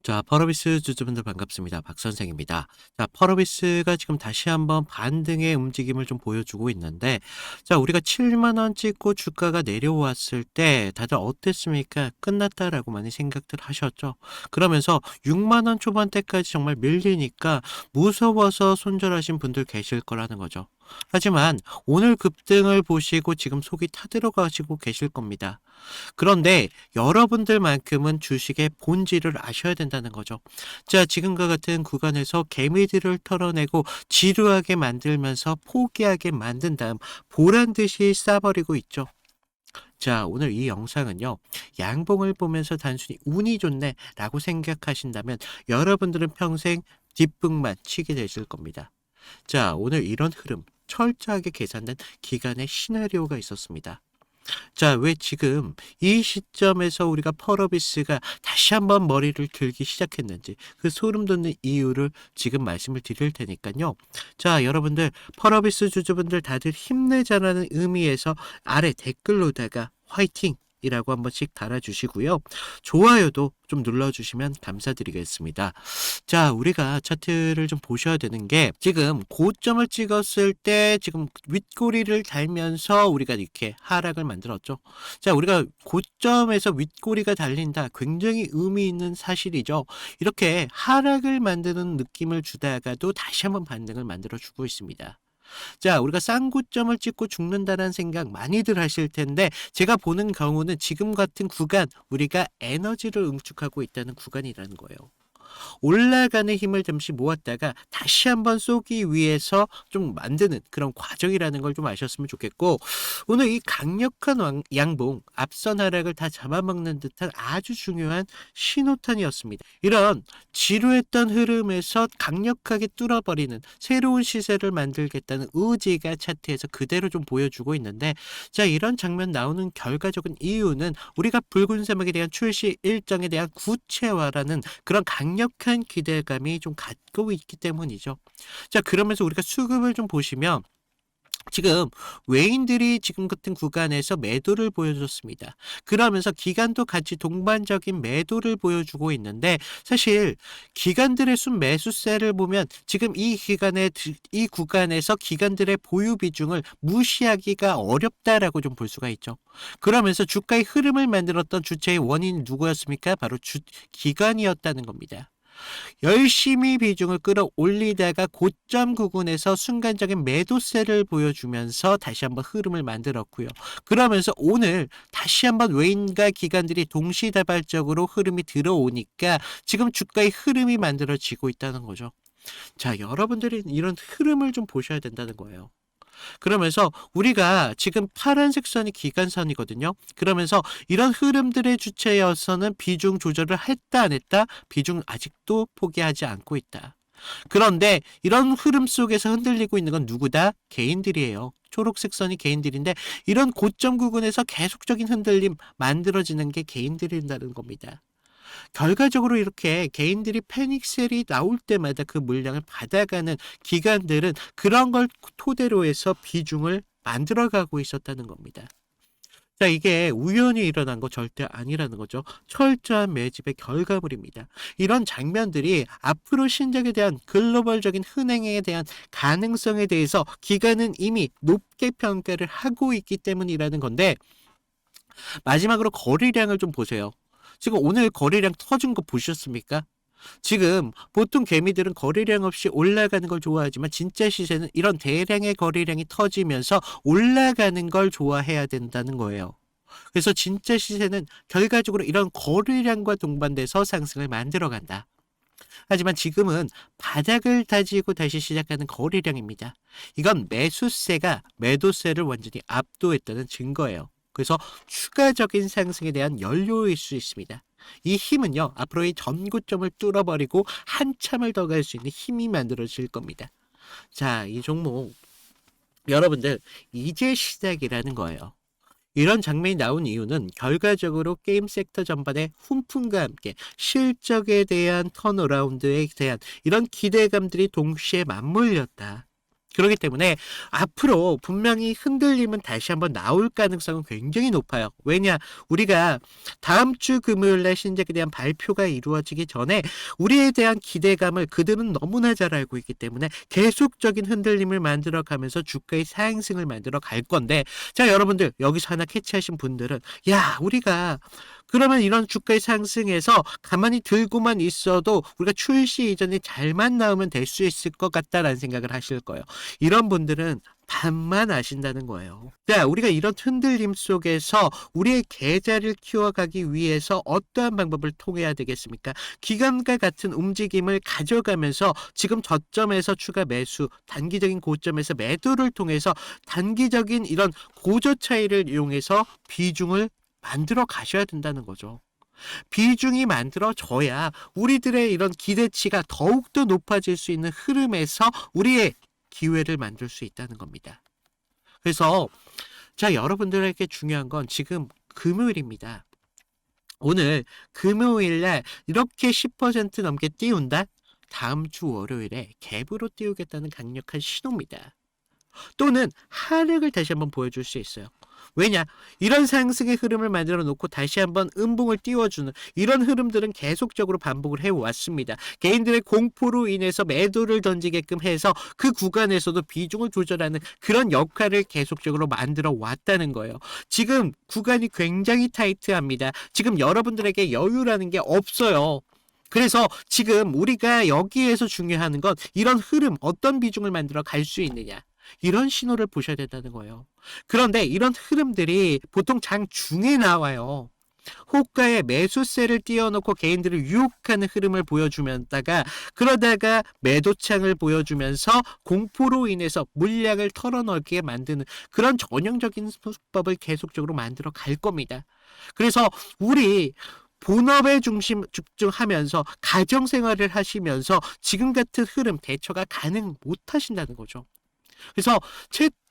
자, 펄어비스 주주분들 반갑습니다. 박 선생입니다. 자, 펄어비스가 지금 다시 한번 반등의 움직임을 좀 보여주고 있는데, 자, 우리가 7만 원 찍고 주가가 내려왔을 때 다들 어땠습니까? 끝났다라고 많이 생각들 하셨죠? 그러면서 6만 원 초반대까지 정말 밀리니까 무서워서 손절하신 분들 계실 거라는 거죠. 하지만 오늘 급등을 보시고 지금 속이 타들어가시고 계실 겁니다. 그런데 여러분들만큼은 주식의 본질을 아셔야 된다는 거죠. 자, 지금과 같은 구간에서 개미들을 털어내고 지루하게 만들면서 포기하게 만든 다음 보란 듯이 싸버리고 있죠. 자, 오늘 이 영상은요, 양봉을 보면서 단순히 운이 좋네 라고 생각하신다면 여러분들은 평생 뒷북만 치게 되실 겁니다. 자, 오늘 이런 흐름 철저하게 계산된 기간의 시나리오가 있었습니다. 자, 왜 지금 이 시점에서 우리가 펄어비스가 다시 한번 머리를 들기 시작했는지 그 소름 돋는 이유를 지금 말씀을 드릴 테니까요. 자, 여러분들 펄어비스 주주분들 다들 힘내자라는 의미에서 아래 댓글로다가 화이팅! 이라고 한 번씩 달아주시고요. 좋아요도 좀 눌러주시면 감사드리겠습니다. 자, 우리가 차트를 좀 보셔야 되는 게 지금 고점을 찍었을 때 지금 윗꼬리를 달면서 우리가 이렇게 하락을 만들었죠. 자, 우리가 고점에서 윗꼬리가 달린다. 굉장히 의미 있는 사실이죠. 이렇게 하락을 만드는 느낌을 주다가도 다시 한번 반등을 만들어 주고 있습니다. 자, 우리가 쌍고점을 찍고 죽는다는 생각 많이들 하실 텐데 제가 보는 경우는 지금 같은 구간 우리가 에너지를 응축하고 있다는 구간이라는 거예요. 올라가는 힘을 잠시 모았다가 다시 한번 쏘기 위해서 좀 만드는 그런 과정이라는 걸 좀 아셨으면 좋겠고, 오늘 이 강력한 양봉 앞선 하락을 다 잡아먹는 듯한 아주 중요한 신호탄이었습니다. 이런 지루했던 흐름에서 강력하게 뚫어버리는 새로운 시세를 만들겠다는 의지가 차트에서 그대로 좀 보여주고 있는데, 자, 이런 장면 나오는 결과적인 이유는 우리가 붉은 사막에 대한 출시 일정에 대한 구체화라는 그런 강력한 기대감이 좀 갖고 있기 때문이죠. 자, 그러면서 우리가 수급을 좀 보시면 지금 외인들이 지금 같은 구간에서 매도를 보여줬습니다. 그러면서 기관도 같이 동반적인 매도를 보여주고 있는데 사실 기관들의 순매수세를 보면 지금 이 구간에서 기관들의 보유 비중을 무시하기가 어렵다라고 좀 볼 수가 있죠. 그러면서 주가의 흐름을 만들었던 주체의 원인이 누구였습니까? 바로 기관이었다는 겁니다. 열심히 비중을 끌어올리다가 고점 구간에서 순간적인 매도세를 보여주면서 다시 한번 흐름을 만들었고요. 그러면서 오늘 다시 한번 외인과 기관들이 동시다발적으로 흐름이 들어오니까 지금 주가의 흐름이 만들어지고 있다는 거죠. 자, 여러분들이 이런 흐름을 좀 보셔야 된다는 거예요. 그러면서 우리가 지금 파란색 선이 기관선이거든요. 그러면서 이런 흐름들의 주체여서는 비중 조절을 했다 안 했다? 비중 아직도 포기하지 않고 있다. 그런데 이런 흐름 속에서 흔들리고 있는 건 누구다? 개인들이에요. 초록색 선이 개인들인데 이런 고점 구간에서 계속적인 흔들림 만들어지는 게 개인들이라는 겁니다. 결과적으로 이렇게 개인들이 패닉셀이 나올 때마다 그 물량을 받아가는 기관들은 그런 걸 토대로 해서 비중을 만들어가고 있었다는 겁니다. 자, 이게 우연히 일어난 거 절대 아니라는 거죠. 철저한 매집의 결과물입니다. 이런 장면들이 앞으로 신작에 대한 글로벌적인 흥행에 대한 가능성에 대해서 기관은 이미 높게 평가를 하고 있기 때문이라는 건데, 마지막으로 거래량을 좀 보세요. 지금 오늘 거래량 터진 거 보셨습니까? 지금 보통 개미들은 거래량 없이 올라가는 걸 좋아하지만 진짜 시세는 이런 대량의 거래량이 터지면서 올라가는 걸 좋아해야 된다는 거예요. 그래서 진짜 시세는 결과적으로 이런 거래량과 동반돼서 상승을 만들어 간다. 하지만 지금은 바닥을 다지고 다시 시작하는 거래량입니다. 이건 매수세가 매도세를 완전히 압도했다는 증거예요. 그래서 추가적인 상승에 대한 연료일 수 있습니다. 이 힘은요, 앞으로 이 전고점을 뚫어버리고 한참을 더 갈 수 있는 힘이 만들어질 겁니다. 자, 이 종목 여러분들 이제 시작이라는 거예요. 이런 장면이 나온 이유는 결과적으로 게임 섹터 전반의 훈풍과 함께 실적에 대한 턴어라운드에 대한 이런 기대감들이 동시에 맞물렸다. 그렇기 때문에 앞으로 분명히 흔들림은 다시 한번 나올 가능성은 굉장히 높아요. 왜냐? 우리가 다음 주 금요일에 신작에 대한 발표가 이루어지기 전에 우리에 대한 기대감을 그들은 너무나 잘 알고 있기 때문에 계속적인 흔들림을 만들어가면서 주가의 상승을 만들어 갈 건데, 자, 여러분들 여기서 하나 캐치하신 분들은 야, 우리가 그러면 이런 주가의 상승에서 가만히 들고만 있어도 우리가 출시 이전에 잘만 나오면 될 수 있을 것 같다라는 생각을 하실 거예요. 이런 분들은 반만 아신다는 거예요. 자, 우리가 이런 흔들림 속에서 우리의 계좌를 키워가기 위해서 어떠한 방법을 통해야 되겠습니까? 기관과 같은 움직임을 가져가면서 지금 저점에서 추가 매수, 단기적인 고점에서 매도를 통해서 단기적인 이런 고저 차이를 이용해서 비중을 만들어 가셔야 된다는 거죠. 비중이 만들어져야 우리들의 이런 기대치가 더욱더 높아질 수 있는 흐름에서 우리의 기회를 만들 수 있다는 겁니다. 그래서 자, 여러분들에게 중요한 건 지금 금요일입니다. 오늘 금요일날 이렇게 10% 넘게 띄운다? 다음 주 월요일에 갭으로 띄우겠다는 강력한 신호입니다. 또는 하락을 다시 한번 보여줄 수 있어요. 왜냐? 이런 상승의 흐름을 만들어 놓고 다시 한번 음봉을 띄워주는 이런 흐름들은 계속적으로 반복을 해왔습니다. 개인들의 공포로 인해서 매도를 던지게끔 해서 그 구간에서도 비중을 조절하는 그런 역할을 계속적으로 만들어 왔다는 거예요. 지금 구간이 굉장히 타이트합니다. 지금 여러분들에게 여유라는 게 없어요. 그래서 지금 우리가 여기에서 중요한 건 이런 흐름, 어떤 비중을 만들어 갈 수 있느냐. 이런 신호를 보셔야 된다는 거예요. 그런데 이런 흐름들이 보통 장중에 나와요. 호가에 매수세를 띄워놓고 개인들을 유혹하는 흐름을 보여주면다가 그러다가 매도창을 보여주면서 공포로 인해서 물량을 털어넣게 만드는 그런 전형적인 수법을 계속적으로 만들어 갈 겁니다. 그래서 우리 본업에 집중하면서 가정생활을 하시면서 지금 같은 흐름 대처가 가능 못하신다는 거죠. 그래서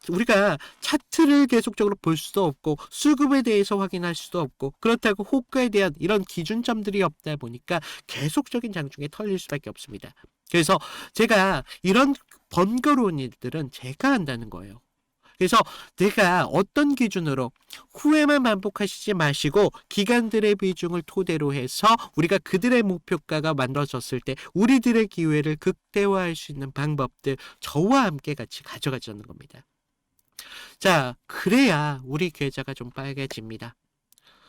우리가 차트를 계속적으로 볼 수도 없고 수급에 대해서 확인할 수도 없고 그렇다고 호가에 대한 이런 기준점들이 없다 보니까 계속적인 장중에 털릴 수밖에 없습니다. 그래서 제가 이런 번거로운 일들은 제가 한다는 거예요. 그래서 내가 어떤 기준으로 후회만 반복하시지 마시고 기관들의 비중을 토대로 해서 우리가 그들의 목표가가 만들어졌을 때 우리들의 기회를 극대화할 수 있는 방법들 저와 함께 같이 가져가자는 겁니다. 자, 그래야 우리 계좌가 좀 빨개집니다.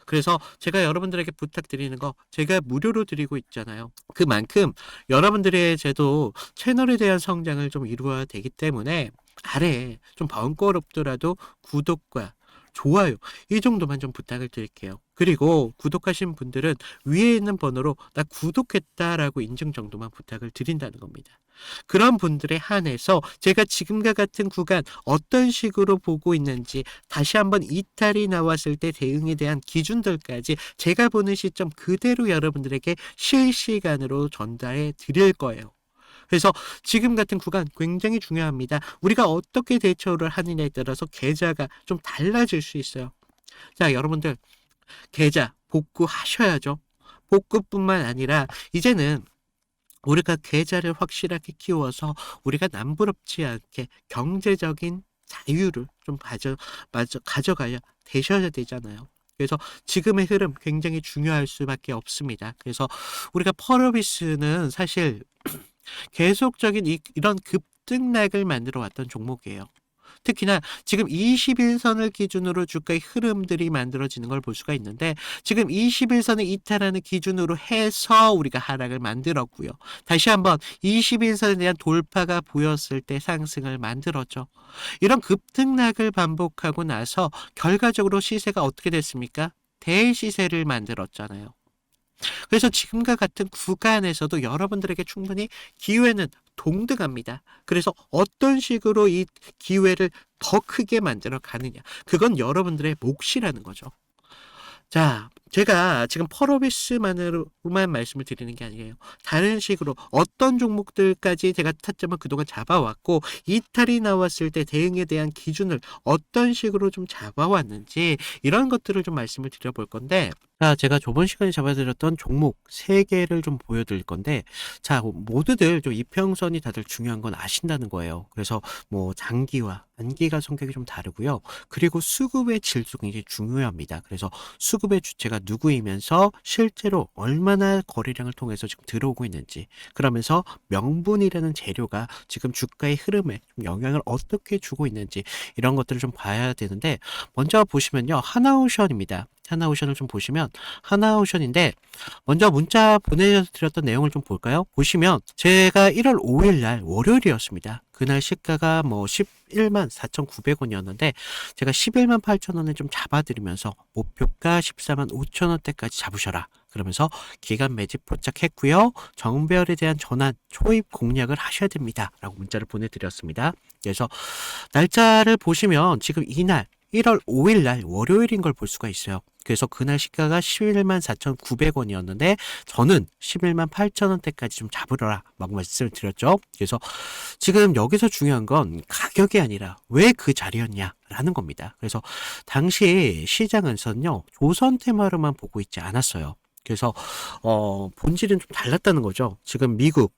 그래서 제가 여러분들에게 부탁드리는 거 제가 무료로 드리고 있잖아요. 그만큼 여러분들의 채널에 대한 성장을 좀 이루어야 되기 때문에 아래 좀 번거롭더라도 구독과 좋아요 이 정도만 좀 부탁을 드릴게요. 그리고 구독하신 분들은 위에 있는 번호로 나 구독했다라고 인증 정도만 부탁을 드린다는 겁니다. 그런 분들에 한해서 제가 지금과 같은 구간 어떤 식으로 보고 있는지 다시 한번 이탈이 나왔을 때 대응에 대한 기준들까지 제가 보는 시점 그대로 여러분들에게 실시간으로 전달해 드릴 거예요. 그래서 지금 같은 구간 굉장히 중요합니다. 우리가 어떻게 대처를 하느냐에 따라서 계좌가 좀 달라질 수 있어요. 자, 여러분들 계좌 복구하셔야죠. 복구뿐만 아니라 이제는 우리가 계좌를 확실하게 키워서 우리가 남부럽지 않게 경제적인 자유를 좀 가져가야 되셔야 되잖아요. 그래서 지금의 흐름 굉장히 중요할 수밖에 없습니다. 그래서 우리가 펄어비스는 사실 계속적인 이런 급등락을 만들어 왔던 종목이에요. 특히나 지금 21선을 기준으로 주가의 흐름들이 만들어지는 걸 볼 수가 있는데 지금 21선을 이탈하는 기준으로 해서 우리가 하락을 만들었고요. 다시 한번 21선에 대한 돌파가 보였을 때 상승을 만들었죠. 이런 급등락을 반복하고 나서 결과적으로 시세가 어떻게 됐습니까? 대시세를 만들었잖아요. 그래서 지금과 같은 구간에서도 여러분들에게 충분히 기회는 동등합니다. 그래서 어떤 식으로 이 기회를 더 크게 만들어 가느냐. 그건 여러분들의 몫이라는 거죠. 자, 제가 지금 펄어비스만으로만 말씀을 드리는 게 아니에요. 다른 식으로 어떤 종목들까지 제가 타점을 그동안 잡아왔고 이탈이 나왔을 때 대응에 대한 기준을 어떤 식으로 좀 잡아왔는지 이런 것들을 좀 말씀을 드려볼 건데 자, 제가 저번 시간에 잡아드렸던 종목 3개를 좀 보여드릴 건데, 자, 모두들 좀 이평선이 다들 중요한 건 아신다는 거예요. 그래서 뭐 장기와 단기가 성격이 좀 다르고요. 그리고 수급의 질도 굉장히 중요합니다. 그래서 수급의 주체가 누구이면서 실제로 얼마나 거래량을 통해서 지금 들어오고 있는지, 그러면서 명분이라는 재료가 지금 주가의 흐름에 좀 영향을 어떻게 주고 있는지, 이런 것들을 좀 봐야 되는데, 먼저 보시면요, 하나오션입니다. 하나오션을 좀 보시면 하나오션인데, 먼저 문자 보내드렸던 내용을 좀 볼까요? 보시면 제가 1월 5일 날 월요일이었습니다. 그날 시가가 뭐 11만 4,900원이었는데 제가 11만 8천원에 좀 잡아드리면서 목표가 14만 5천원대까지 잡으셔라, 그러면서 기간 매집 포착했고요. 정배열에 대한 전환 초입 공략을 하셔야 됩니다 라고 문자를 보내드렸습니다. 그래서 날짜를 보시면 지금 이날 1월 5일 날 월요일인 걸 볼 수가 있어요. 그래서 그날 시가가 11만 4,900원이었는데 저는 11만 8천원대까지 좀 잡으러라 라고 말씀을 드렸죠. 그래서 지금 여기서 중요한 건 가격이 아니라 왜 그 자리였냐 라는 겁니다. 그래서 당시 시장에서는요, 조선 테마로만 보고 있지 않았어요. 그래서 본질은 좀 달랐다는 거죠. 지금 미국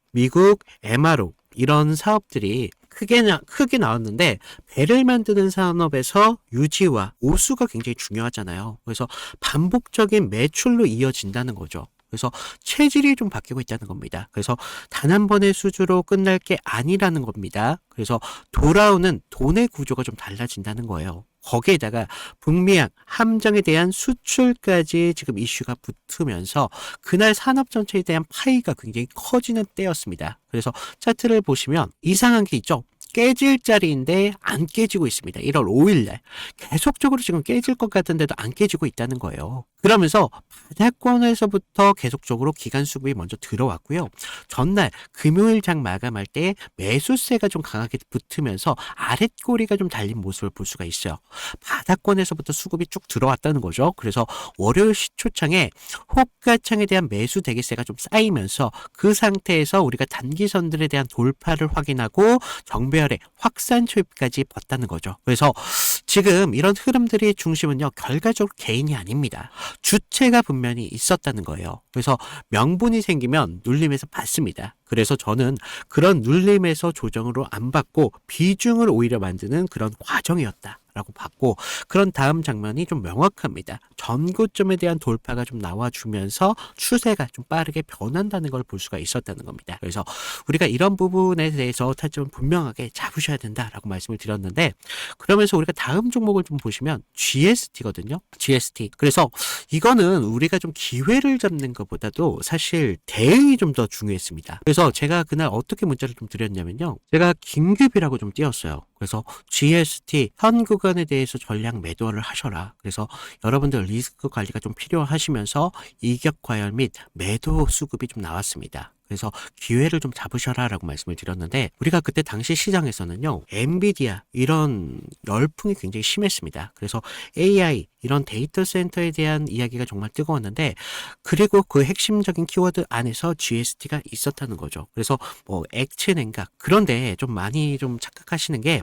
MRO 이런 사업들이 크게 나왔는데, 배를 만드는 산업에서 유지와 오수가 굉장히 중요하잖아요. 그래서 반복적인 매출로 이어진다는 거죠. 그래서 체질이 좀 바뀌고 있다는 겁니다. 그래서 단 한 번의 수주로 끝날 게 아니라는 겁니다. 그래서 돌아오는 돈의 구조가 좀 달라진다는 거예요. 거기에다가 북미양 함정에 대한 수출까지 지금 이슈가 붙으면서 그날 산업 전체에 대한 파이가 굉장히 커지는 때였습니다. 그래서 차트를 보시면 이상한 게 있죠. 깨질 자리인데 안 깨지고 있습니다. 1월 5일 날 계속적으로 지금 깨질 것 같은데도 안 깨지고 있다는 거예요. 그러면서 바닥권에서부터 계속적으로 기간 수급이 먼저 들어왔고요. 전날 금요일 장 마감할 때 매수세가 좀 강하게 붙으면서 아랫꼬리가 좀 달린 모습을 볼 수가 있어요. 바닥권에서부터 수급이 쭉 들어왔다는 거죠. 그래서 월요일 시초창에 호가창에 대한 매수 대기세가 좀 쌓이면서 그 상태에서 우리가 단기선들에 대한 돌파를 확인하고 정배열의 확산 초입까지 봤다는 거죠. 그래서 지금 이런 흐름들의 중심은요, 결과적으로 개인이 아닙니다. 주체가 분명히 있었다는 거예요. 그래서 명분이 생기면 눌림에서 받습니다. 그래서 저는 그런 눌림에서 조정으로 안 받고 비중을 오히려 만드는 그런 과정이었다 라고 봤고, 그런 다음 장면이 좀 명확합니다. 전고점에 대한 돌파가 좀 나와주면서 추세가 좀 빠르게 변한다는 걸 볼 수가 있었다는 겁니다. 그래서 우리가 이런 부분에 대해서 타점을 분명하게 잡으셔야 된다라고 말씀을 드렸는데, 그러면서 우리가 다음 종목을 좀 보시면 GST거든요. GST. 그래서 이거는 우리가 좀 기회를 잡는 것보다도 사실 대응이 좀 더 중요했습니다. 그래서 제가 그날 어떻게 문자를 좀 드렸냐면요, 제가 긴급이라고 좀 띄웠어요. 그래서 GST 현 구간에 대해서 전량 매도를 하셔라. 그래서 여러분들 리스크 관리가 좀 필요하시면서 이격 과열 및 매도 수급이 좀 나왔습니다. 그래서 기회를 좀 잡으셔라 라고 말씀을 드렸는데, 우리가 그때 당시 시장에서는요, 엔비디아 이런 열풍이 굉장히 심했습니다. 그래서 AI 이런 데이터 센터에 대한 이야기가 정말 뜨거웠는데, 그리고 그 핵심적인 키워드 안에서 GST가 있었다는 거죠. 그래서 뭐 액체 냉각, 그런데 좀 많이 좀 착각하시는 게,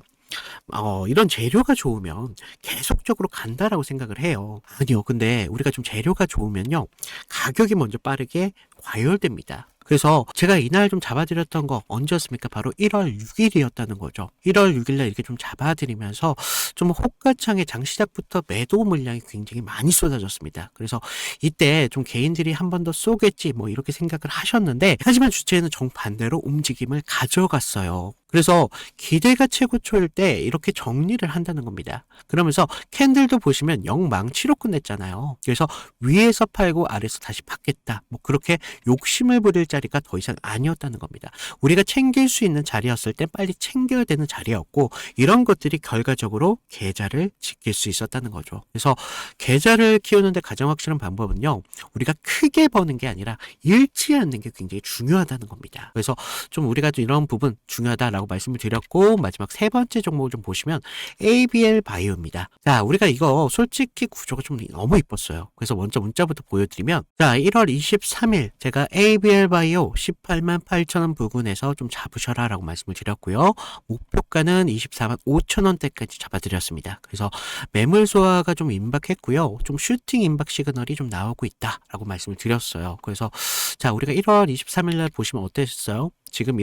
이런 재료가 좋으면 계속적으로 간다라고 생각을 해요. 아니요. 근데 우리가 좀 재료가 좋으면요, 가격이 먼저 빠르게 과열됩니다. 그래서 제가 이날 좀 잡아드렸던 거 언제였습니까? 바로 1월 6일이었다는 거죠. 1월 6일날 이렇게 좀 잡아드리면서 좀 호가창에 장시작부터 매도 물량이 굉장히 많이 쏟아졌습니다. 그래서 이때 좀 개인들이 한 번 더 쏘겠지 뭐 이렇게 생각을 하셨는데, 하지만 주체는 정반대로 움직임을 가져갔어요. 그래서 기대가 최고초일 때 이렇게 정리를 한다는 겁니다. 그러면서 캔들도 보시면 영망치로 끝냈잖아요. 그래서 위에서 팔고 아래에서 다시 받겠다, 뭐 그렇게 욕심을 부릴 자리가 더 이상 아니었다는 겁니다. 우리가 챙길 수 있는 자리였을 때 빨리 챙겨야 되는 자리였고, 이런 것들이 결과적으로 계좌를 지킬 수 있었다는 거죠. 그래서 계좌를 키우는데 가장 확실한 방법은요, 우리가 크게 버는 게 아니라 잃지 않는 게 굉장히 중요하다는 겁니다. 그래서 좀 우리가 좀 이런 부분 중요하다라고 라고 말씀을 드렸고, 마지막 세 번째 종목을 좀 보시면 ABL 바이오입니다. 자, 우리가 이거 솔직히 구조가 좀 너무 이뻤어요. 그래서 먼저 문자부터 보여드리면, 자, 1월 23일 제가 ABL 바이오 18만 8천원 부근에서 좀 잡으셔라 라고 말씀을 드렸고요. 목표가는 24만 5천원대까지 잡아드렸습니다. 그래서 매물 소화가 좀 임박했고요. 좀 슈팅 임박 시그널이 좀 나오고 있다라고 말씀을 드렸어요. 그래서 자, 우리가 1월 23일 날 보시면 어땠어요? 지금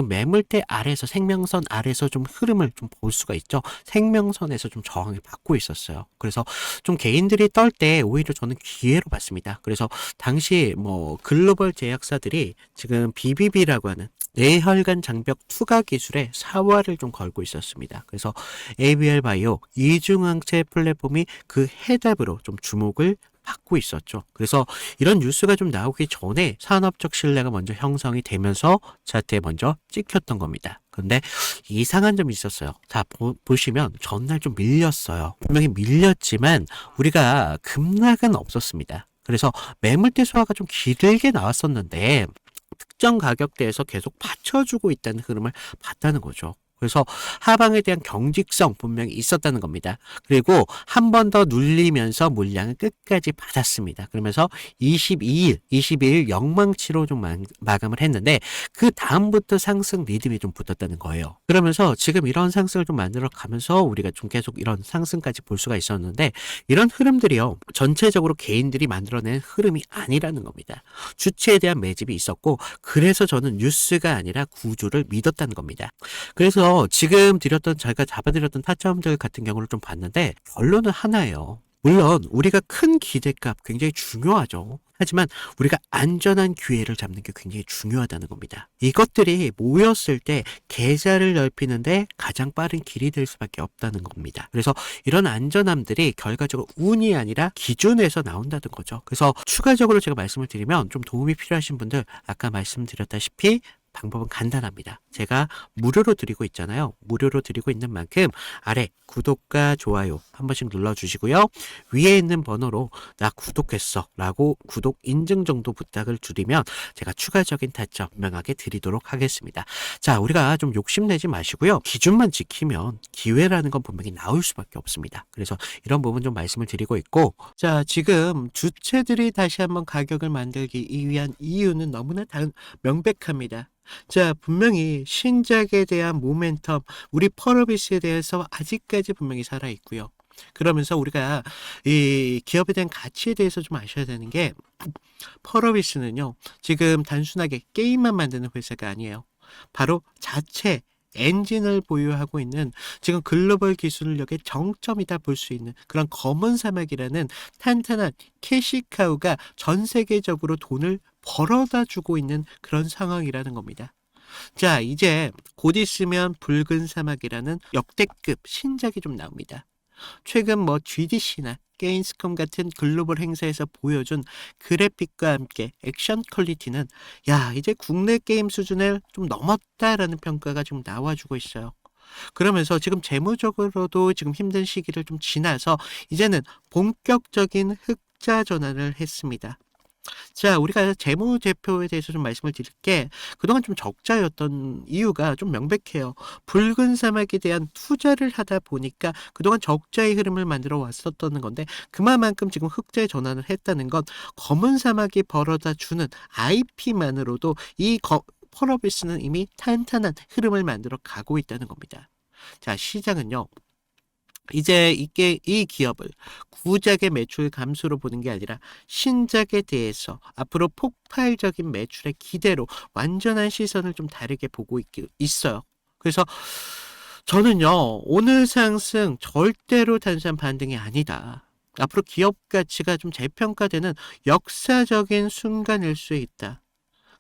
매물대 아래에서 생명선 아래에서 좀 흐름을 좀 볼 수가 있죠. 생명선에서 좀 저항을 받고 있었어요. 그래서 좀 개인들이 떨 때 오히려 저는 기회로 봤습니다. 그래서 당시 뭐 글로벌 제약사들이 지금 BBB라고 하는 뇌혈관 장벽 투과 기술에 사활을 좀 걸고 있었습니다. 그래서 ABL 바이오 이중항체 플랫폼이 그 해답으로 좀 주목을 받고 있었죠. 그래서 이런 뉴스가 좀 나오기 전에 산업적 신뢰가 먼저 형성이 되면서 차트에 먼저 찍혔던 겁니다. 근데 이상한 점이 있었어요. 자, 보시면 전날 좀 밀렸어요. 분명히 밀렸지만 우리가 급락은 없었습니다. 그래서 매물대 소화가 좀 길게 나왔었는데 특정 가격대에서 계속 받쳐주고 있다는 흐름을 봤다는 거죠. 그래서 하방에 대한 경직성 분명히 있었다는 겁니다. 그리고 한 번 더 눌리면서 물량을 끝까지 받았습니다. 그러면서 22일 영망치로 좀 마감을 했는데 그 다음부터 상승 리듬이 좀 붙었다는 거예요. 그러면서 지금 이런 상승을 좀 만들어 가면서 우리가 좀 계속 이런 상승까지 볼 수가 있었는데 이런 흐름들이요. 전체적으로 개인들이 만들어낸 흐름이 아니라는 겁니다. 주체에 대한 매집이 있었고 그래서 저는 뉴스가 아니라 구조를 믿었다는 겁니다. 그래서 지금 제가 잡아드렸던 타점들 같은 경우를 좀 봤는데 결론은 하나예요. 물론 우리가 큰 기대값 굉장히 중요하죠. 하지만 우리가 안전한 기회를 잡는 게 굉장히 중요하다는 겁니다. 이것들이 모였을 때 계좌를 넓히는데 가장 빠른 길이 될 수밖에 없다는 겁니다. 그래서 이런 안전함들이 결과적으로 운이 아니라 기준에서 나온다는 거죠. 그래서 추가적으로 제가 말씀을 드리면 좀 도움이 필요하신 분들 아까 말씀드렸다시피 방법은 간단합니다. 제가 무료로 드리고 있잖아요. 무료로 드리고 있는 만큼 아래 구독과 좋아요 한 번씩 눌러주시고요. 위에 있는 번호로 나 구독했어 라고 구독 인증 정도 부탁을 드리면 제가 추가적인 타점 분명하게 드리도록 하겠습니다. 자, 우리가 좀 욕심내지 마시고요. 기준만 지키면 기회라는 건 분명히 나올 수밖에 없습니다. 그래서 이런 부분 좀 말씀을 드리고 있고, 자, 지금 주체들이 다시 한번 가격을 만들기 위한 이유는 너무나 명백합니다. 자, 분명히 신작에 대한 모멘텀, 우리 펄어비스에 대해서 아직까지 분명히 살아있고요. 그러면서 우리가 이 기업에 대한 가치에 대해서 좀 아셔야 되는 게 펄어비스는요, 지금 단순하게 게임만 만드는 회사가 아니에요. 바로 자체 엔진을 보유하고 있는 지금 글로벌 기술력의 정점이다 볼 수 있는 그런 검은 사막이라는 탄탄한 캐시카우가 전 세계적으로 돈을 벌어다 주고 있는 그런 상황이라는 겁니다. 자, 이제 곧 있으면 붉은 사막이라는 역대급 신작이 좀 나옵니다. 최근 뭐 GDC나 게임스컴 같은 글로벌 행사에서 보여준 그래픽과 함께 액션 퀄리티는 이제 국내 게임 수준을 좀 넘었다라는 평가가 좀 나와주고 있어요. 그러면서 지금 재무적으로도 지금 힘든 시기를 좀 지나서 이제는 본격적인 흑자 전환을 했습니다. 자, 우리가 재무제표에 대해서 좀 말씀을 드릴게, 그동안 좀 적자였던 이유가 좀 명백해요. 붉은 사막에 대한 투자를 하다 보니까 그동안 적자의 흐름을 만들어 왔었던 건데 그만큼 지금 흑자에 전환을 했다는 건 검은 사막이 벌어다 주는 IP만으로도 펄어비스는 이미 탄탄한 흐름을 만들어 가고 있다는 겁니다. 자, 시장은요, 이제 이 기업을 구작의 매출 감소로 보는 게 아니라 신작에 대해서 앞으로 폭발적인 매출의 기대로 완전한 시선을 좀 다르게 보고 있어요. 그래서 저는요, 오늘 상승 절대로 단순한 반등이 아니다. 앞으로 기업 가치가 좀 재평가되는 역사적인 순간일 수 있다.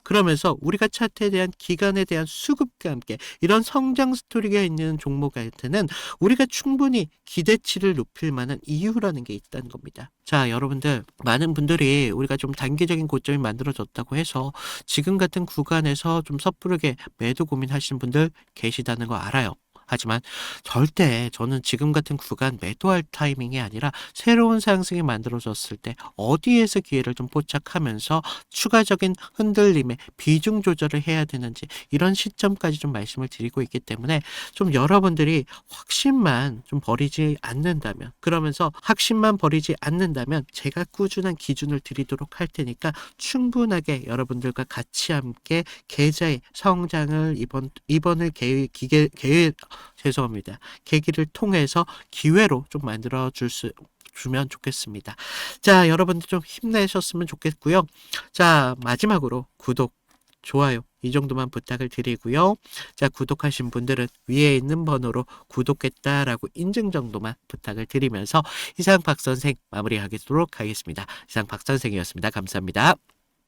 그러면서 우리가 차트에 대한 기간에 대한 수급과 함께 이런 성장 스토리가 있는 종목한테는 우리가 충분히 기대치를 높일 만한 이유라는 게 있다는 겁니다. 자, 여러분들, 많은 분들이 우리가 좀 단기적인 고점이 만들어졌다고 해서 지금 같은 구간에서 좀 섣부르게 매도 고민하시는 분들 계시다는 거 알아요. 하지만 절대 저는 지금 같은 구간 매도할 타이밍이 아니라 새로운 상승이 만들어졌을 때 어디에서 기회를 좀 포착하면서 추가적인 흔들림에 비중 조절을 해야 되는지 이런 시점까지 좀 말씀을 드리고 있기 때문에 좀 여러분들이 확신만 좀 버리지 않는다면, 그러면서 확신만 버리지 않는다면 제가 꾸준한 기준을 드리도록 할 테니까 충분하게 여러분들과 같이 함께 계좌의 성장을 이번을 죄송합니다. 계기를 통해서 기회로 좀 만들어 주면 좋겠습니다. 자, 여러분들 좀 힘내셨으면 좋겠고요. 자, 마지막으로 구독, 좋아요 이 정도만 부탁을 드리고요. 자, 구독하신 분들은 위에 있는 번호로 구독했다라고 인증 정도만 부탁을 드리면서 이상 박 선생 마무리하도록 하겠습니다. 이상 박 선생이었습니다. 감사합니다.